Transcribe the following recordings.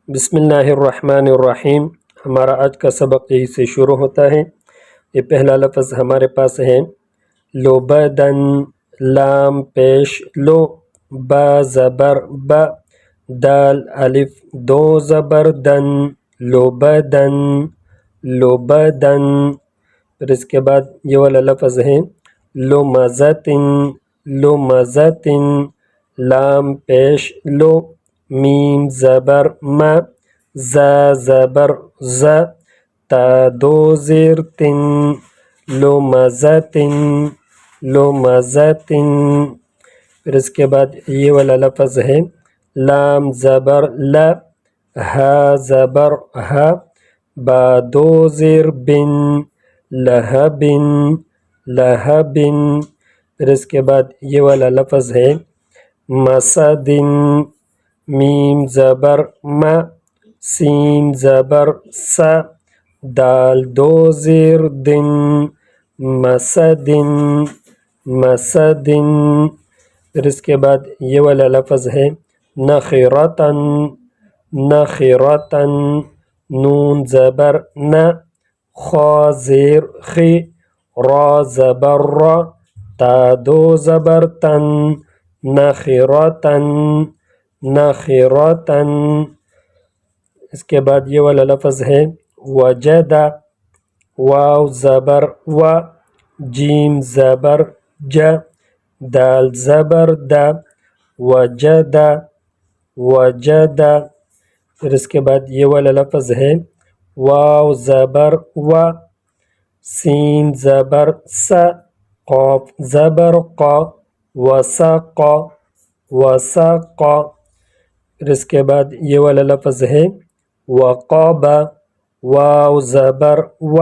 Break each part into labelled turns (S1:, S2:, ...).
S1: بسم اللہ الرحمن الرحیم۔ ہمارا آج کا سبق یہی سے شروع ہوتا ہے۔ یہ پہلا لفظ ہمارے پاس ہے لبدن، لام پیش لو، با زبر با، دال الف دو زبر دن، لبدن لبدن۔ پھر اس کے بعد یہ والا لفظ ہے لمزتن، لمزتن، لام پیش لو، میم زبر ما، زا زبر زا، تا دو زیر تن، لمزتن لمزتن۔ پھر اس کے بعد یہ والا لفظ ہے لام زبر لا، ہا زبر ہا، با دو زیر بن، لہبن لہبن۔ پھر اس کے بعد یہ والا لفظ ہے مسدن، میم زبر ما، سین زبر سا، دال دو زیر دن، مسدن مسدن۔ پھر اس کے بعد یہ والا لفظ ہے نخرتن، نخرتن، نون زبر نا، خا زیر خی، را زبر را، تا دو زبر تن، نخرتن نخرتن۔ اس کے بعد یہ والا لفظ ہے وجد، واو زبر و، جیم زبر ج، دال زبر دا، وجد وجد۔ پھر اس کے بعد یہ والا لفظ ہے واو زبر و، سین زبر س، قاف زبر قا، وسق وسق۔ پھر اس کے بعد یہ والا لفظ ہے وقاب، واو زبر و،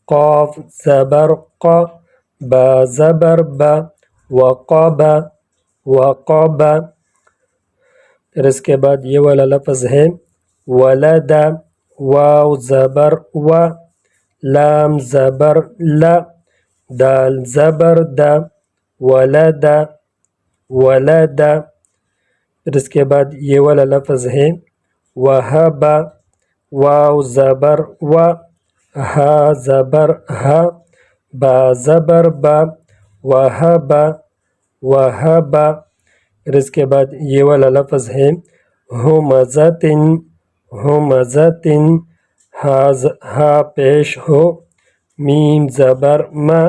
S1: قاف زبر قا، با زبر با، وقاب وقاب۔ پھر اس کے بعد یہ والا لفظ ہے ولد، واو زبر و، لام زبر لا، دال زبر دا، ولد ولد۔ پھر اس کے بعد یہ والا لفظ ہے وہب، واو زبر و، ہا زبر ہا، با زبر با، وہب وہب۔ پھر اس کے بعد یہ والا لفظ ہے ہمزتن، ہمزتن، ہا پیش ہو، میم زبر ما،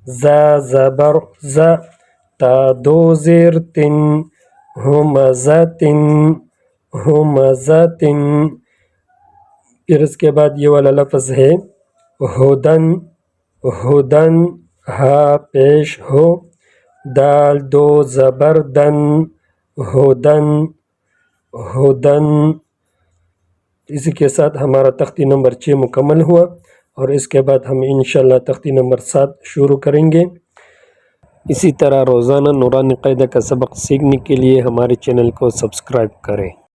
S1: زا زبر زا، تا دو زیر تن، ہمزتن ہمزتن۔ پھر اس کے بعد یہ والا لفظ ہے ہدن، ہدن، ہا پیش ہو، دال دو زبر دن، ہدن ہدن۔ اسی کے ساتھ ہمارا تختی نمبر 6 مکمل ہوا، اور اس کے بعد ہم انشاءاللہ تختی نمبر 7 شروع کریں گے۔ اسی طرح روزانہ نورانی قاعدہ کا سبق سیکھنے کے لیے ہمارے چینل کو سبسکرائب کریں۔